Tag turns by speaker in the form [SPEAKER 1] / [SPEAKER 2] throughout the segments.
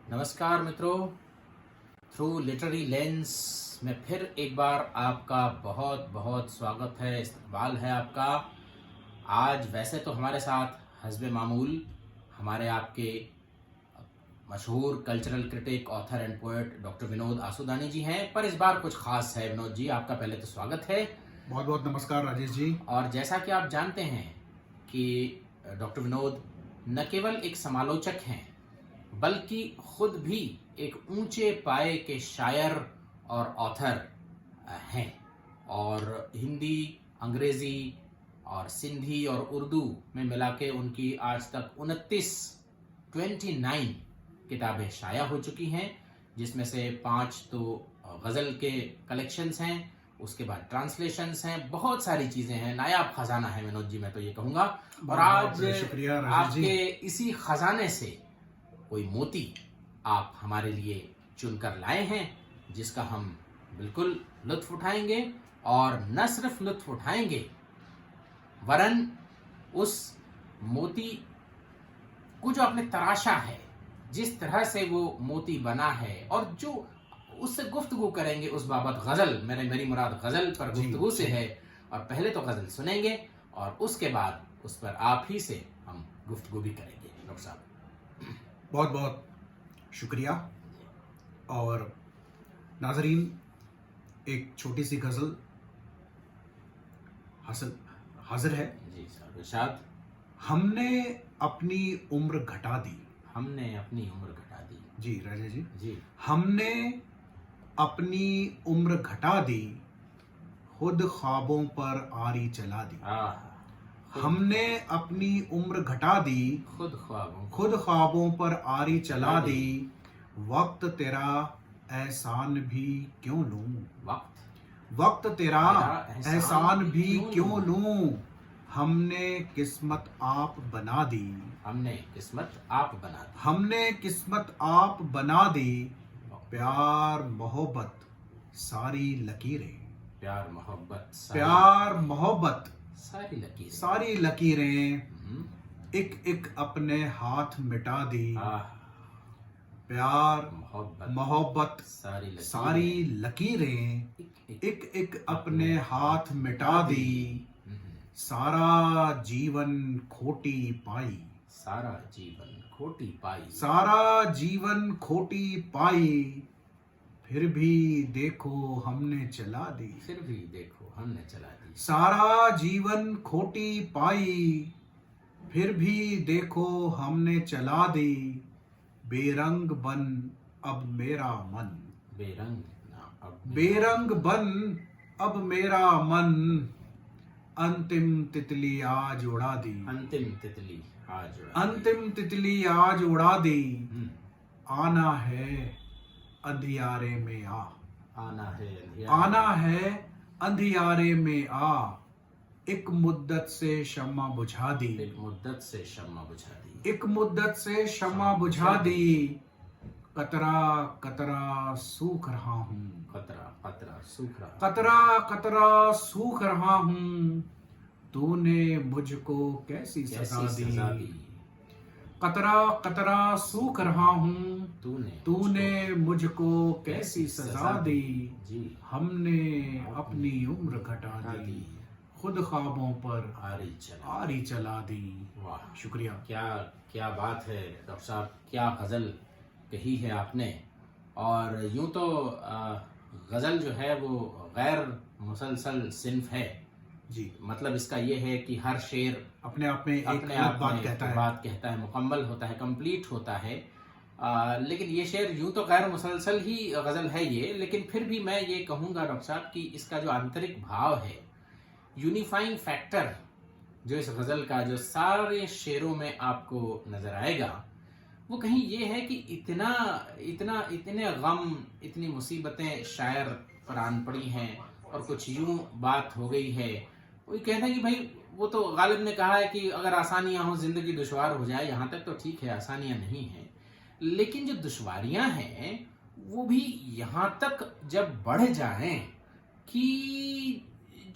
[SPEAKER 1] नमस्कार मित्रों, through literary lens में फिर एक बार आपका बहुत बहुत स्वागत है, इस्तकबाल है आपका। आज वैसे तो हमारे साथ हस्बे मामूल हमारे आपके मशहूर cultural critic, author and poet doctor Vinod Asudani ji हैं, पर इस बार कुछ खास है। विनोद जी, आपका पहले तो स्वागत है।
[SPEAKER 2] बहुत बहुत नमस्कार राजेश जी।
[SPEAKER 1] और जैसा कि आप जानते हैं कि डॉक्टर विनोद न केवल एक समालोचक हैं बल्कि खुद भी एक ऊंचे पाए के शायर और ऑथर हैं, और हिंदी, अंग्रेजी और सिंधी और उर्दू में मिला के उनकी आज तक 29 किताबें शाया हो चुकी हैं, जिसमें से 5 तो गज़ल के कलेक्शंस हैं, उसके बाद ट्रांसलेशंस हैं, बहुत सारी चीज़ें हैं। नायाब खजाना है विनोद जी, मैं तो ये कहूँगा। और आज
[SPEAKER 2] शुक्रिया
[SPEAKER 1] आपके इसी खजाने से कोई मोती आप हमारे लिए चुनकर लाए हैं, जिसका हम बिल्कुल लुत्फ उठाएंगे, और न सिर्फ लुत्फ उठाएंगे वरन उस मोती को जो आपने तराशा है, जिस तरह से वो मोती बना है, और जो उससे गुफ्तगू करेंगे उस बाबत। गजल, मेरी मुराद गजल पर गुफ्तगू से है, और पहले तो गजल सुनेंगे और उसके बाद उस पर आप ही से हम गुफ्तगू भी करेंगे। डॉक्टर साहब,
[SPEAKER 2] बहुत बहुत शुक्रिया। और नाजरीन, एक छोटी सी गजल हाजिर है।
[SPEAKER 1] जी साहब, इरशाद।
[SPEAKER 2] हमने अपनी उम्र घटा दी।
[SPEAKER 1] हमने अपनी उम्र घटा दी।
[SPEAKER 2] जी राजा जी।
[SPEAKER 1] जी।
[SPEAKER 2] हमने अपनी उम्र घटा दी, खुद ख्वाबों पर आरी चला दी। हमने अपनी उम्र घटा दी, खुद ख्वाबों पर आरी चला दी। वक्त तेरा एहसान भी क्यों लूं, वक्त तेरा एहसान भी क्यों लूं। हमने किस्मत आप बना दी।
[SPEAKER 1] हमने किस्मत आप बना दी।
[SPEAKER 2] हमने किस्मत आप बना दी। प्यार मोहब्बत सारी लकीरें।
[SPEAKER 1] प्यार मोहब्बत
[SPEAKER 2] सारी लकीरें एक एक अपने हाथ मिटा दी। प्यार मोहब्बत सारी लकीरें एक एक अपने हाथ मिटा दी। सारा जीवन खोटी पाई।
[SPEAKER 1] सारा जीवन खोटी पाई।
[SPEAKER 2] सारा जीवन खोटी पाई। फिर भी देखो हमने चला दी।
[SPEAKER 1] फिर भी देखो हमने चला दी।
[SPEAKER 2] सारा जीवन खोटी पाई। फिर भी देखो हमने चला दी। बेरंग बन अब मेरा मन। बेरंग बन अब मेरा मन। अंतिम तितली आज उड़ा दी।
[SPEAKER 1] अंतिम तितली
[SPEAKER 2] आज उड़ा दी। आना है अंधियारे में आ। आना है अंधियारे में आ। एक मुद्दत से शम्मा बुझा दी।
[SPEAKER 1] एक मुद्दत से
[SPEAKER 2] शम्मा बुझा दी। कतरा कतरा सूख रहा हूँ। कतरा सूख रहा हूँ। तूने मुझको कैसी सजा दी। कतरा कतरा सूख रहा हूँ। तूने मुझको कैसी सजा दी। हमने अपनी उम्र घटा दी, खुद ख्वाबों पर आरी चला दी।
[SPEAKER 1] वाह,
[SPEAKER 2] शुक्रिया।
[SPEAKER 1] क्या बात है डॉक्टर साहब, क्या गज़ल कही है आपने। और यूं तो गज़ल जो है वो गैर मुसलसल सिन्फ है
[SPEAKER 2] जी।
[SPEAKER 1] मतलब इसका ये है कि हर शेर
[SPEAKER 2] अपने आप में एक बात कहता है,
[SPEAKER 1] मुकम्मल होता है, कंप्लीट होता है। लेकिन ये शेर यूं तो गैर मुसलसल ही गज़ल है ये, लेकिन फिर भी मैं ये कहूँगा डॉक्टर साहब कि इसका जो आंतरिक भाव है, यूनिफाइंग फैक्टर जो इस गज़ल का जो सारे शेरों में आपको नज़र आएगा, वो कहीं ये है कि इतने गम, इतनी मुसीबतें शायर पर आन पड़ी हैं, और कुछ यूं बात हो गई है। वो कहता है कि भाई, वो तो गालिब ने कहा है कि अगर आसानियां हो जिंदगी दुश्वार हो जाए, यहाँ तक तो ठीक है, आसानियां नहीं हैं, लेकिन जो दुश्वारियां हैं वो भी यहाँ तक जब बढ़ जाएं कि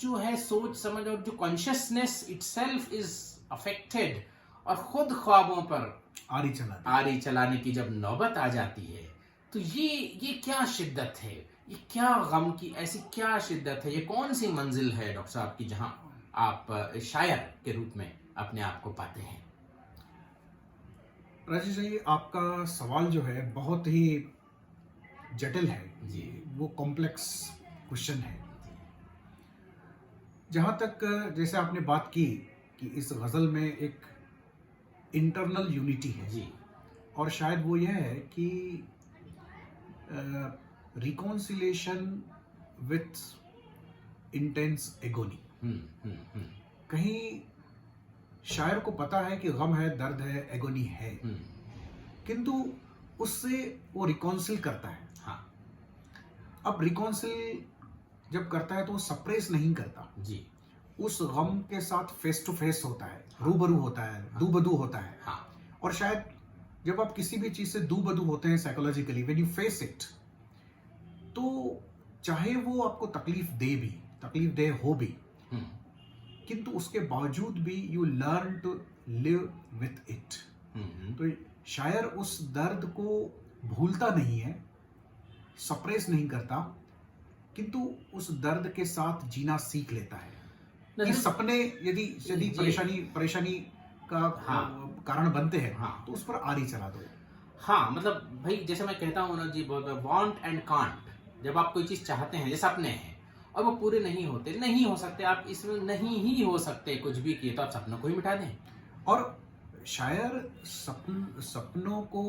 [SPEAKER 1] जो है सोच समझ और जो कॉन्शियसनेस इटसेल्फ इज अफेक्टेड, और खुद ख्वाबों पर आरी चलाने की जब नौबत आ जाती है, तो ये क्या शिद्दत है, ये क्या गम की ऐसी क्या शिद्दत है, ये कौन सी मंजिल है डॉक्टर साहब की जहां आप शायर के रूप में अपने आप को पाते हैं?
[SPEAKER 2] राजेश जी, आपका सवाल जो है बहुत ही जटिल है
[SPEAKER 1] जी।
[SPEAKER 2] वो कॉम्प्लेक्स क्वेश्चन है। जहाँ तक जैसे आपने बात की कि इस गज़ल में एक इंटरनल यूनिटी है
[SPEAKER 1] जी।
[SPEAKER 2] और शायद वो यह है कि रिकॉन्सिलेशन विथ इंटेंस एगोनी। कहीं शायर को पता है कि गम है, दर्द है, एगोनी है, किंतु उससे वो रिकॉन्सिल करता है।
[SPEAKER 1] हाँ।
[SPEAKER 2] अब रिकॉन्सिल जब करता है तो वो सप्रेस नहीं करता
[SPEAKER 1] जी।
[SPEAKER 2] उस गम के साथ फेस टू फेस होता है, रूबरू होता है, दूबदू होता है।
[SPEAKER 1] हाँ।
[SPEAKER 2] और शायद जब आप किसी भी चीज से दूबदू होते हैं psychologically, when you face it, तो चाहे वो आपको तकलीफ दे हो भी, किंतु उसके बावजूद भी you learn to live with it. तो शायर उस दर्द को भूलता नहीं है, सप्रेस नहीं करता, किंतु उस दर्द के साथ जीना सीख लेता है। कि सपने यदि परेशानी का कारण बनते हैं, तो उस पर आरी चला दो।
[SPEAKER 1] हाँ, मतलब भाई जैसे मैं कहता हूँ ना जी, वांट एंड कांट, जब आप कोई चीज चाहते हैं, जैसे सपने हैं और वो पूरे नहीं हो सकते, आप इसमें नहीं ही हो सकते कुछ भी किए, तो आप सपनों को ही मिटा दें।
[SPEAKER 2] और शायर सपनों को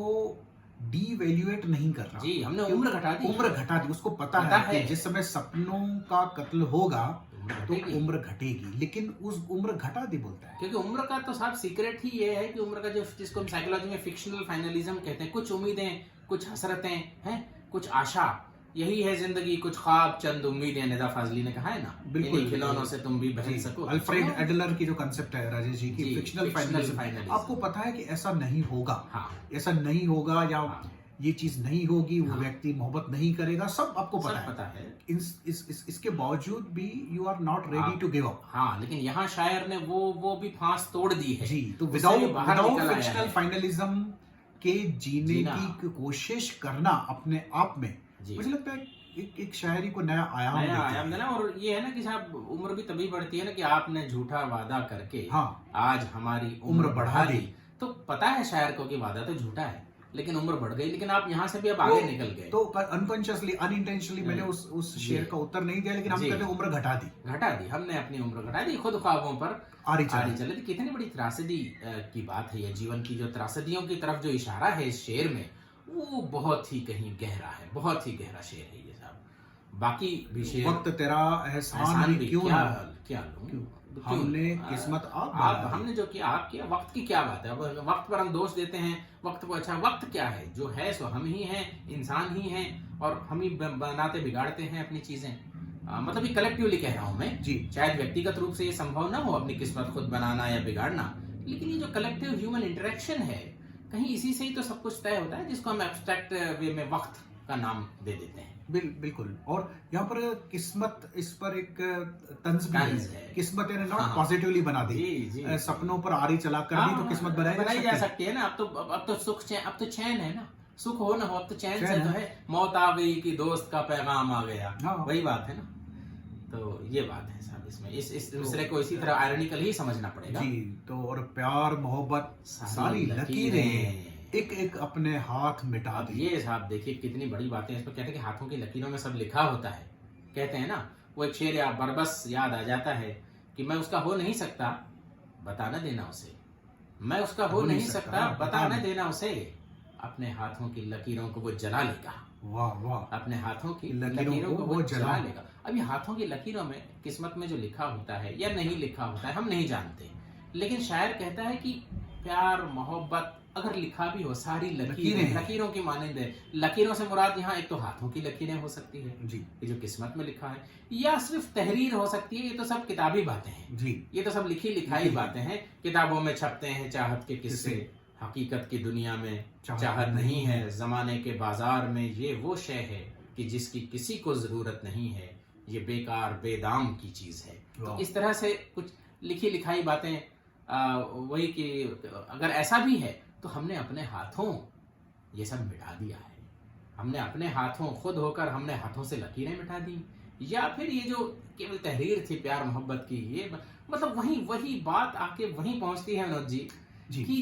[SPEAKER 2] डीवैल्यूएट नहीं कर रहा।
[SPEAKER 1] जी, हमने उम्र घटा दी। उसको
[SPEAKER 2] पता है कि जिस समय सपनों का कत्ल होगा तो उम्र घटेगी, लेकिन उस उम्र घटा दी बोलता है।
[SPEAKER 1] क्योंकि उम्र का तो साहब सीक्रेट ही ये है कि उम्र का जिसको हम साइकोलॉजी में फिक्शनल फाइनलिज्म कहते हैं, कुछ उम्मीदें, कुछ हसरतें हैं, कुछ आशा, यही है जिंदगी, कुछ ख्वाब, चंद उम्मीदें। निदा फाजली ने कहा है ना, बिल्कुल, खिलौनों से तुम भी बहन सको।
[SPEAKER 2] अल्फ्रेड एडलर की जो कंसेप्ट है राजेश जी की फिक्शनल फाइनलिज्म, आपको पता है कि ऐसा नहीं होगा। हाँ। ऐसा नहीं होगा, या ये चीज नहीं होगी, वो व्यक्ति मोहब्बत नहीं करेगा, सब आपको पता है। इसके बावजूद भी you are not ready to give up.
[SPEAKER 1] हाँ, लेकिन यहाँ शायर ने वो भी फांस तोड़ दी है
[SPEAKER 2] जी। तो विदाउट फिक्शनल फाइनलिज्म के जीने की कोशिश करना अपने आप में, मुझे लगता है एक शायरी को नया आयाम
[SPEAKER 1] देना। और ये है ना कि साहब, उम्र भी तभी बढ़ती है ना कि आपने झूठा वादा करके आज हमारी उम्र बढ़ा दी। तो पता है शायर को कि वादा तो झूठा है, लेकिन उम्र बढ़ गई, लेकिन आप यहाँ से भी अब आगे निकल गए।
[SPEAKER 2] तो अनकॉन्शियसली, अनइंटेंशनली मैंने उस शेर का उत्तर नहीं दिया, लेकिन हम कहते हैं उम्र घटा दी।
[SPEAKER 1] हमने अपनी उम्र घटा दी, खुद ख्वाबों पर आरी चले दी। कितनी बड़ी त्रासदी की बात है ये, जीवन की जो त्रासदियों की तरफ जो इशारा है इस शेर में, वो बहुत ही कहीं गहरा है, बहुत ही गहरा शेर है ये साहब। बाकी भी शेर,
[SPEAKER 2] वक्त तेरा एहसान भी क्यों
[SPEAKER 1] क्या लूं,
[SPEAKER 2] हमने किस्मत
[SPEAKER 1] हमने जो किया आप किया, वक्त की क्या बात है। वक्त पर हम दोष देते हैं वक्त को। अच्छा, वक्त क्या है, जो है सो हम ही हैं, इंसान ही हैं, और हम ही बनाते बिगाड़ते हैं अपनी चीजें। मतलब ये कलेक्टिवली कह रहा हूं मैं जी। शायद व्यक्तिगत रूप से ये संभव ना हो अपनी किस्मत खुद बनाना या बिगाड़ना, लेकिन ये जो कलेक्टिव ह्यूमन इंटरेक्शन है, कहीं इसी से ही तो सब कुछ तय होता है, जिसको हम एब्स्ट्रैक्ट वे में वक्त का नाम दे देते हैं।
[SPEAKER 2] बिल्कुल। और यहाँ पर किस्मत, इस पर एक तंज भी है। किस्मत ने नॉट पॉजिटिवली बना दी, सपनों पर आरी चला कर दी, तो किस्मत बनाई
[SPEAKER 1] जा सकती है ना। अब तो सुख चैन, अब तो चैन है ना, सुख हो ना हो, अब तो चैन से तो है। मौत आ गई कि दोस्त का पैगाम आ गया, वही बात है ना। तो ये बात है साहब, इसमें इस दूसरे को इसी तरह आयरनिकल ही समझना पड़ेगा
[SPEAKER 2] जी। तो और प्यार मोहब्बत सारी लकीरें एक अपने हाथ मिटा दी।
[SPEAKER 1] ये साहब देखिए कितनी बड़ी बातें इस पर कहते हैं कि हाथों की लकीरों में सब लिखा होता है। कहते हैं ना, वो एक शेर या बरबस याद आ जाता है कि मैं उसका हो नहीं सकता, बता न देना उसे। मैं उसका हो नहीं सकता, बता न देना उसे। अपने हाथों की लकीरों को वो जला लेगा।
[SPEAKER 2] वाह वाह।
[SPEAKER 1] अपने हाथों की लकीरों को वो जला लेगा। अब ये हाथों की लकीरों में किस्मत में जो लिखा होता है या नहीं लिखा होता है, हम नहीं जानते, लेकिन शायर कहता है कि प्यार मोहब्बत अगर लिखा भी हो, सारी लकीरों की मानंद है। लकीरों से मुराद यहाँ एक तो हाथों की लकीरें हो सकती है जी, ये जो किस्मत में लिखा है, या सिर्फ तहरीर हो सकती है। ये तो सब किताबी बातें हैं जी, ये तो सब लिखी लिखाई बातें हैं। किताबों में छपते हैं चाहत के किस्से, हकीकत की दुनिया में चाहत नहीं है। जमाने के बाजार में ये वो शय है कि जिसकी किसी को जरूरत नहीं है, ये बेकार बेदाम की चीज है। तो इस तरह से कुछ लिखी लिखाई बातें, वही कि अगर ऐसा भी है तो हमने अपने हाथों ये सब मिटा दिया है। हमने अपने हाथों खुद होकर हमने हाथों से लकीरें मिटा दी, या फिर ये जो केवल तहरीर थी प्यार मोहब्बत की, ये मतलब वही बात आके वहीं पहुंचती है विनोद जी कि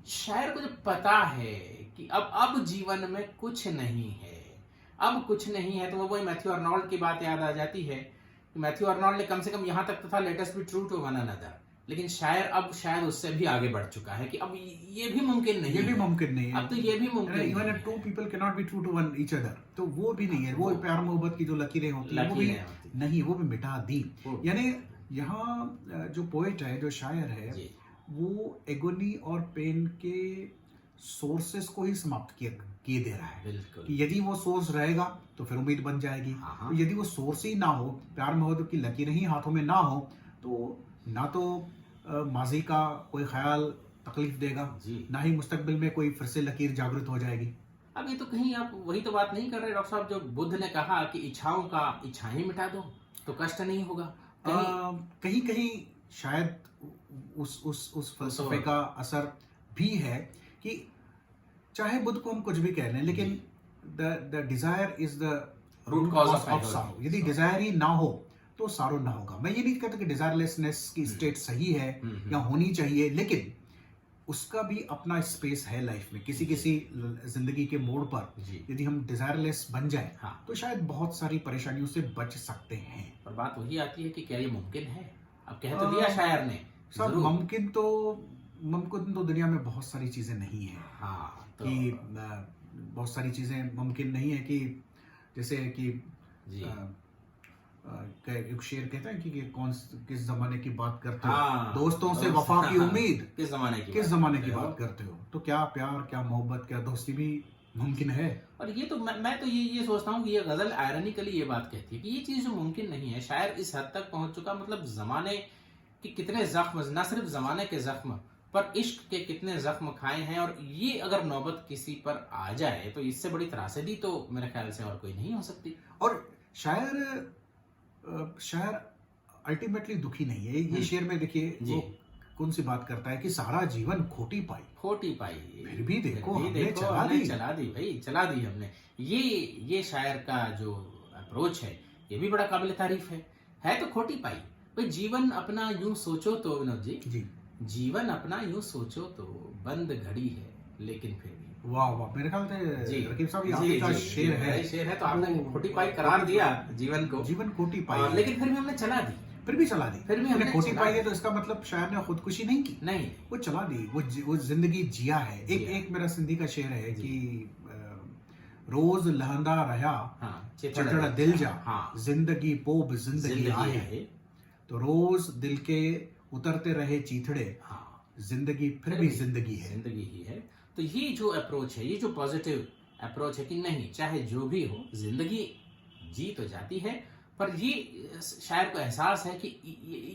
[SPEAKER 1] शायर को जब पता है कि अब जीवन में कुछ नहीं है, अब कुछ नहीं है, तो वो वही मैथ्यू आर्नोल्ड की बात याद आ जाती है। मैथ्यू आर्नोल्ड ने कम से कम यहां तक तो था, let us be true to one another, लेकिन शायर अब शायद उससे भी आगे बढ़ चुका है कि अब ये भी मुमकिन नहीं है,
[SPEAKER 2] ये भी मुमकिन नहीं है,
[SPEAKER 1] अब तो ये भी मुमकिन नहीं है।
[SPEAKER 2] Even two people can not be true to one each other, तो वो भी नहीं है, वो प्यार मोहब्बत की जो लकीरें होती है वो भी नहीं, वो भी मिटा दी। यानी यहाँ जो पोएट है, जो शायर है, वो एगोनी और पेन के सोर्सेस को ही समाप्त किए दे रहा है कि यदि वो सोर्स रहेगा तो फिर उम्मीद बन जाएगी, तो यदि वो सोर्स ही ना हो, प्यार मोहब्बत की लकीरें ही हाथों में ना हो, तो ना तो माजी का कोई ख्याल तकलीफ देगा, ना ही मुस्तकबिल में कोई फिर से लकीर जागृत हो जाएगी।
[SPEAKER 1] अब ये तो कहीं आप वही तो बात नहीं कर रहे डॉक्टर साहब, जो बुद्ध ने कहा कि इच्छाओं का इच्छाएं मिटा दो तो कष्ट नहीं होगा।
[SPEAKER 2] कहीं कहीं शायद उस फलसफे का असर भी है कि चाहे बुद्ध को हम कुछ भी कह लें, लेकिन the desire is the root cause of sorrow. यदि डिजायर ही ना हो तो सारो ना होगा। मैं ये नहीं कहता कि डिजायरलेसनेस की स्टेट सही है या होनी चाहिए, लेकिन उसका भी अपना स्पेस है लाइफ में। किसी जिंदगी के मोड़ पर यदि हम डिजायरलेस बन जाए तो शायद बहुत सारी परेशानियों से बच सकते हैं।
[SPEAKER 1] पर बात वही आती है कि क्या ये मुमकिन है? अब कह तो दिया शायर ने,
[SPEAKER 2] सब मुमकिन तो दुनिया में बहुत सारी चीजें नहीं है। तो कि बहुत सारी चीजें मुमकिन नहीं है, कि जैसे कि एक शेर कहता है कि किस जमाने की बात करते हो, दोस्तों से वफा की उम्मीद किस जमाने की बात करते हो। तो क्या प्यार, क्या मोहब्बत, क्या दोस्ती भी मुमकिन है?
[SPEAKER 1] और ये तो मैं तो ये सोचता हूँ कि ये गजल आयरनिकली ये बात कहती है कि ये चीज जो मुमकिन नहीं है, शायर इस हद तक पहुंच चुका, मतलब जमाने के कितने जख्म, न सिर्फ जमाने के जख्म पर इश्क के कितने जख्म खाए हैं, और ये अगर नौबत किसी पर आ जाए तो इससे बड़ी त्रासदी तो मेरे ख्याल से और कोई नहीं हो सकती।
[SPEAKER 2] और शायर अल्टीमेटली दुखी नहीं है। ये शेर में देखिए वो कौन सी बात करता है कि सारा जीवन खोटी पाई, फिर भी देखो हमने चला दी
[SPEAKER 1] भाई, चला दी हमने। ये शायर का जो अप्रोच है ये भी बड़ा काबिल तारीफ है तो खोटी पाई। भाई जीवन अपना यूं सोचो तो विनोद जी, जीवन अपना यूं सोचो तो बंद घड़ी है, लेकिन फिर भी
[SPEAKER 2] वाह, मेरे ख्याल से रकीब साहब ये आपका शेर है।
[SPEAKER 1] तो आपने खोटी पाई करार दिया जीवन को,
[SPEAKER 2] जीवन खोटी पाई,
[SPEAKER 1] लेकिन फिर भी हमने चला दी, फिर भी
[SPEAKER 2] हमने खोटी पाई है। तो इसका मतलब शायर ने खुदकुशी नहीं की,
[SPEAKER 1] नहीं,
[SPEAKER 2] वो चला दी, वो जिंदगी जिया है। एक मेरा सिंधी का शेर है कि रोज लहंदा रहा चितड़ा दिल जा, जिंदगी पोब जिंदगी आए। तो रोज दिल के उतरते रहे चीथड़े, जिंदगी फिर भी जिंदगी
[SPEAKER 1] ही है। तो ये जो अप्रोच है, ये जो पॉजिटिव अप्रोच है कि नहीं, चाहे जो भी हो जिंदगी जी तो जाती है, पर ये शायर को एहसास है कि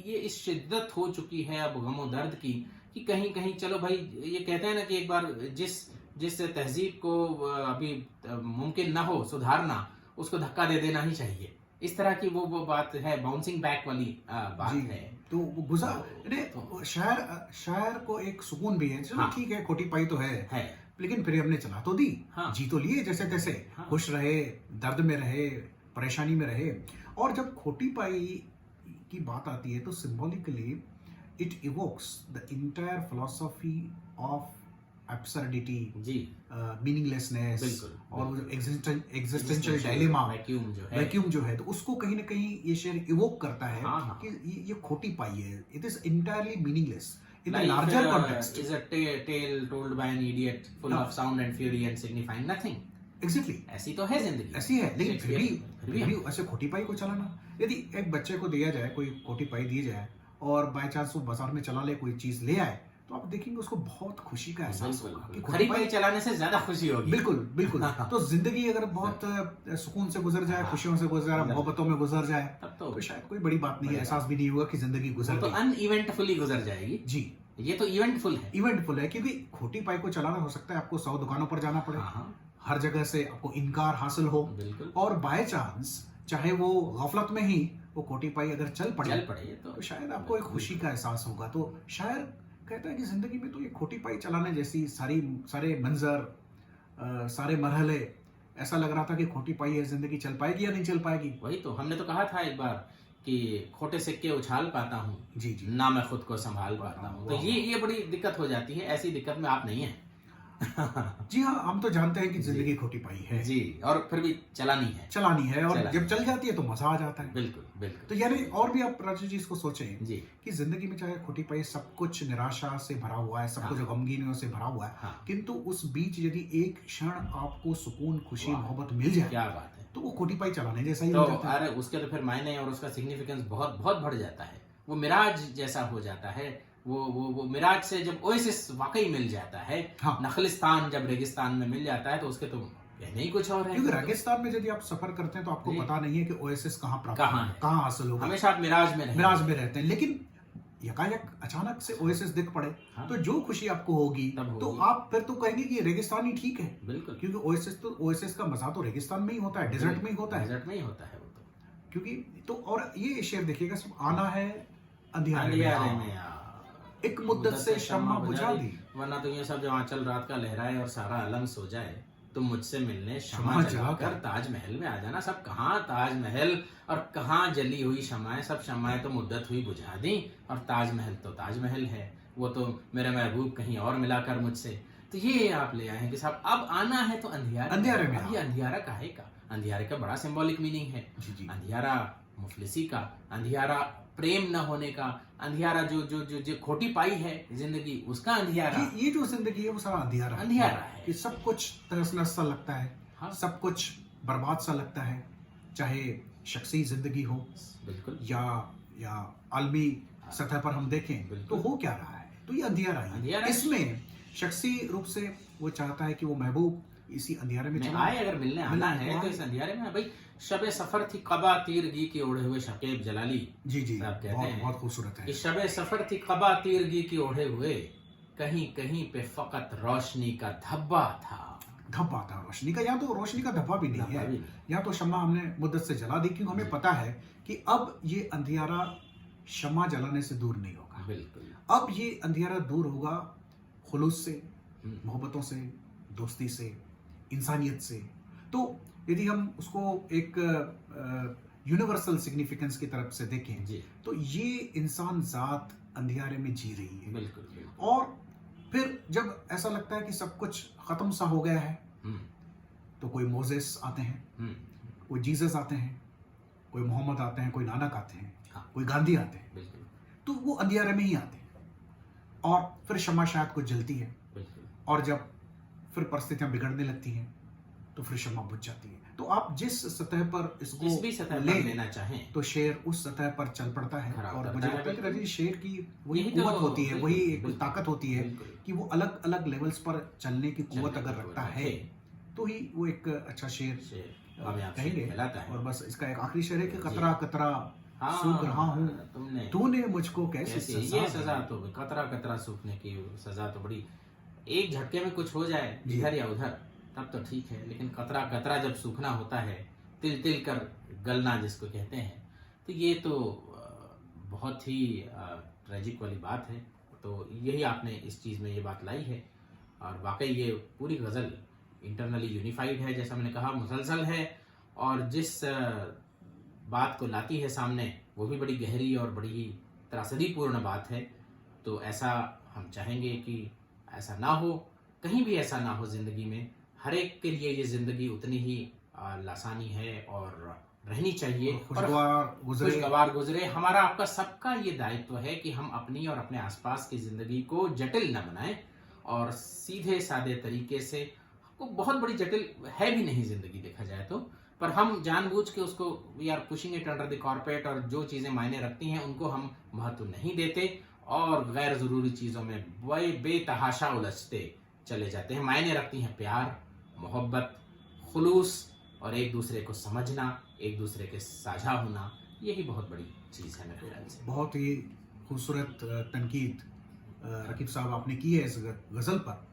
[SPEAKER 1] ये इस शिद्दत हो चुकी है अब गम और दर्द की कि कहीं कहीं चलो भाई, ये कहते हैं ना कि एक बार जिस तहजीब को अभी मुमकिन ना हो सुधारना, उसको धक्का दे देना ही चाहिए। इस तरह की वो बात है, बाउंसिंग बैक वाली बात है।
[SPEAKER 2] तो वो शायर को एक सुकून भी है, चलो ठीक है खोटी पाई तो है, लेकिन फिर हमने चला तो दी, जी तो लिए जैसे तैसे, खुश रहे, दर्द में रहे, परेशानी में रहे। और जब खोटी पाई की बात आती है तो symbolically it evokes the entire philosophy of absurdity, meaninglessness, और एग्जिस्टेंशियल डायलेमा, वैक्यूम जो है, तो उसको कहीं ना कहीं ये शेर इवोक करता है कि ये खोटी पाई है। It is entirely meaningless in a larger context.
[SPEAKER 1] Is a tale told by an idiot full of sound and fury and signifying nothing.
[SPEAKER 2] Exactly.
[SPEAKER 1] ऐसी तो है जिंदगी,
[SPEAKER 2] ऐसी है, लेकिन फिर भी ऐसे खोटी पाई को चलाना, यदि एक बच्चे को दिया जाए, कोई खोटी पाई दी जाए और बाय चांस वो बाजार में चला ले, कोई चीज ले आए, तो आप देखेंगे उसको बहुत खुशी का एहसास होगा कि
[SPEAKER 1] खरी पाई चलाने से ज्यादा खुशी होगी।
[SPEAKER 2] बिल्कुल। तो जिंदगी अगर बहुत सुकून से गुजर जाए, खुशियों से गुजर जाए, मोहब्बतों में गुजर जाए, तो शायद कोई बड़ी बात नहीं है, एहसास भी नहीं हुआ कि जिंदगी गुजर गई,
[SPEAKER 1] तो अनइवेंटफुली गुजर जाएगी। जी, ये तो इवेंटफुल है, क्योंकि
[SPEAKER 2] खोटी पाई को चलाना हो सकता है आपको 100 दुकानों पर जाना पड़े, हर जगह से आपको इनकार हासिल हो, और बाय चांस चाहे वो गफलत में ही वो खोटी पाई अगर चल पड़े तो शायद आपको एक खुशी का एहसास होगा। तो शायर कहता है कि जिंदगी में तो ये खोटी पाई चलाने जैसी सारे मंजर, सारे मरहले, ऐसा लग रहा था कि खोटी पाई है, जिंदगी चल पाएगी या नहीं चल पाएगी।
[SPEAKER 1] वही तो हमने तो कहा था एक बार कि खोटे सिक्के उछाल पाता हूँ,
[SPEAKER 2] जी जी,
[SPEAKER 1] ना मैं खुद को संभाल पाता हूँ। तो ये बड़ी दिक्कत हो जाती है। ऐसी दिक्कत में आप नहीं है।
[SPEAKER 2] जी हाँ, हम तो जानते हैं कि जिंदगी खोटी पाई है
[SPEAKER 1] जी, और फिर भी चलानी है
[SPEAKER 2] और जब चल जाती है तो मजा आ जाता है।
[SPEAKER 1] बिल्कुल बिल्कुल।
[SPEAKER 2] तो यानी और भी आप राजू जी इसको सोचें
[SPEAKER 1] जी
[SPEAKER 2] कि जिंदगी में चाहे खोटी पाई, सब कुछ निराशा से भरा हुआ है, सब कुछ गमगीनियों से भरा हुआ है, किंतु उस बीच यदि एक क्षण आपको सुकून, खुशी, मोहब्बत मिल जाए,
[SPEAKER 1] क्या बात है,
[SPEAKER 2] तो वो खोटी पाई चलाने जैसा ही
[SPEAKER 1] तो
[SPEAKER 2] हो जाता है।
[SPEAKER 1] अरे उसके तो फिर मायने और उसका सिग्निफिकेंस बहुत बहुत बढ़ जाता है। वो मिराज जैसा हो जाता है। वो मिराज से जब ओएसिस वाकई मिल जाता है, नखलिस्तान जब रेगिस्तान में मिल जाता है, तो उसके तो कहने ही कुछ और है।
[SPEAKER 2] क्योंकि रेगिस्तान में यदि आप सफर करते हैं तो आपको पता नहीं है कि ओएसिस कहाँ प्राप्त, कहाँ हासिल होगा।
[SPEAKER 1] हमेशा आप मिराज में रहते
[SPEAKER 2] हैं, लेकिन यकायक अचानक से ओएसिस दिख पड़े, तो जो खुशी आपको होगी तो आप फिर तो कहेंगे कि रेगिस्तान ही ठीक है।
[SPEAKER 1] बिल्कुल,
[SPEAKER 2] क्योंकि ओएसिस का मजा तो रेगिस्तान में ही होता है, डेजर्ट में ही होता है।
[SPEAKER 1] वो तो
[SPEAKER 2] क्योंकि तो और ये शेर देखिएगा, सब आना है अंधियारे में, एक मुद्दत से शम्मा बुझा दी,
[SPEAKER 1] वरना तो ये सब जो आंचल रात का लहराए और सारा अलम सो जाए, तुम मुझसे मिलने शम्मा जलाकर ताजमहल में आ जाना। सब कहाँ ताजमहल और कहाँ जली हुई शमाएं, सब शमाएं तो मुद्दत हुई बुझा दी, और ताजमहल तो ताजमहल है, वो तो मेरे महबूब कहीं और मिला कर मुझसे। तो ये आप ले आए हैं कि साहब अब आना है तो अंधियारे में। ये अंधियारा काहे का? अंधियारे का बड़ा सिंबॉलिक मीनिंग है। अंधियारा मुफलिसी का, अंधियारा प्रेम न होने का, अंधियारा जो खोटी पाई है जिंदगी, उसका अंधियारा।
[SPEAKER 2] ये जो जिंदगी है वो सारा अंधियारा
[SPEAKER 1] है
[SPEAKER 2] कि सब कुछ तहस-नहस सा लगता है। सब कुछ बर्बाद सा लगता है, चाहे शख्सी जिंदगी हो, बिल्कुल, या आलमी सतह पर हम देखें तो हो क्या रहा है, तो ये अंधियारा है। इसमें शख्सी रूप से वो चाहता है कि वो महबूब इसी अंधियारे में चला
[SPEAKER 1] आए, अगर मिलने आना है तो इस अंधियारे में। भाई शबे सफर थी कबा तीरगी के ओढ़े हुए, शकीब जलाली
[SPEAKER 2] जी कहते हैं, बहुत खूबसूरत है।
[SPEAKER 1] शबे सफर थी कबा तीरगी के ओढ़े हुए, कहीं कहीं पे फकत रोशनी का धब्बा था
[SPEAKER 2] रोशनी का, या तो रोशनी का धब्बा भी नहीं है, या तो शम्मा हमने मुद्दत से जला दी, क्योंकि हमें पता है कि अब ये अंधियारा शम्मा जलाने से दूर नहीं होगा।
[SPEAKER 1] बिल्कुल,
[SPEAKER 2] अब ये अंधियारा दूर होगा खुलूस से, मोहब्बतों से, दोस्ती से, इंसानियत से। तो यदि हम उसको एक यूनिवर्सल सिग्निफिकेंस की तरफ से देखें तो ये इंसान जात अंधियारे में जी रही है।
[SPEAKER 1] बिल्कुल।
[SPEAKER 2] और फिर जब ऐसा लगता है कि सब कुछ खत्म सा हो गया है, तो कोई मोजेस आते हैं, कोई जीसस आते हैं, कोई मोहम्मद आते हैं, कोई नानक आते हैं, कोई गांधी आते हैं। तो वो अंधियारे में ही आते हैं, और फिर शम्मा शायद कुछ जलती है, और जब फिर परिस्थितियां बिगड़ने लगती हैं तो फिर शम्मा बुझ जाती है। तो आप जिस सतह पर इसको
[SPEAKER 1] लेना चाहें
[SPEAKER 2] तो शेर उस सतह पर चल पड़ता है। और मुझे लगता है कि शेर की वही कुव्वत होती है, वही एक ताकत होती है कि वो अलग अलग लेवल्स पर चलने की कुव्वत अगर रखता है तो ही वो एक अच्छा शेर कहेंगे। और बस इसका एक आखिरी शेर है कि कतरा कतरा सूख रहा हूँ, तूने मुझको कैसे
[SPEAKER 1] सजा। तो कतरा कतरा सूखने की सजा तो बड़ी, एक झटके में कुछ हो जाए इधर या उधर तब तो ठीक है, लेकिन कतरा कतरा जब सूखना होता है, तिल तिल कर गलना जिसको कहते हैं, तो ये तो बहुत ही ट्रेजिक वाली बात है। तो यही आपने इस चीज़ में ये बात लाई है, और वाकई ये पूरी गज़ल इंटरनली यूनिफाइड है, जैसा मैंने कहा, मुसलसल है, और जिस बात को लाती है सामने वो भी बड़ी गहरी और बड़ी ही त्रासदीपूर्ण बात है। तो ऐसा हम चाहेंगे कि ऐसा ना हो, कहीं भी ऐसा ना हो ज़िंदगी में। हर एक के लिए ये ज़िंदगी उतनी ही लासानी है और रहनी चाहिए, खुशगवार गुजरे। हमारा आपका सबका ये दायित्व है कि हम अपनी और अपने आसपास की ज़िंदगी को जटिल न बनाएं, और सीधे सादे तरीके से, को बहुत बड़ी जटिल है भी नहीं ज़िंदगी देखा जाए तो, पर हम जानबूझ के उसको we are pushing it under the carpet, और जो चीज़ें मायने रखती हैं उनको हम महत्व नहीं देते, और गैर ज़रूरी चीज़ों में बेतहाशा उलझते चले जाते हैं। मायने रखती हैं प्यार, मोहब्बत, खुलूस, और एक दूसरे को समझना, एक दूसरे के साझा होना, यही बहुत बड़ी चीज़ है मेरे ख्याल से।
[SPEAKER 2] बहुत ही खूबसूरत तनकीद रकीब साहब आपने की है इस गज़ल पर,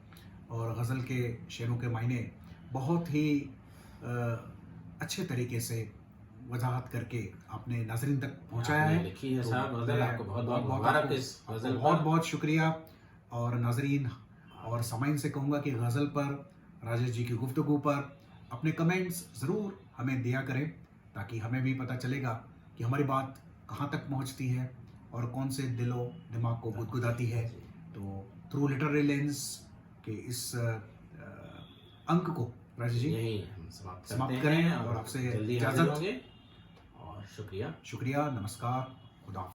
[SPEAKER 2] और गज़ल के शेरों के मायने बहुत ही अच्छे तरीके से वजाहत करके आपने नाज़रीन तक पहुंचाया है।
[SPEAKER 1] लिखी है साहब गज़ल, आपको बहुत बहुत मुबारक इस गज़ल,
[SPEAKER 2] बहुत बहुत शुक्रिया। और नाजरीन और सामाइन से कहूँगा कि गज़ल पर, राजेश जी की गुफ्तगू पर अपने कमेंट्स ज़रूर हमें दिया करें, ताकि हमें भी पता चलेगा कि हमारी बात कहाँ तक पहुँचती है और कौन से दिलो दिमाग को गुदगुदाती है। तो थ्रू लिटरेरी लेंस के इस अंक को राजेश जी
[SPEAKER 1] यही हम
[SPEAKER 2] समाप्त करें और आपसे
[SPEAKER 1] जल्दी
[SPEAKER 2] इजाज़त।
[SPEAKER 1] हाजिर होंगे और शुक्रिया।
[SPEAKER 2] शुक्रिया, नमस्कार, खुदा।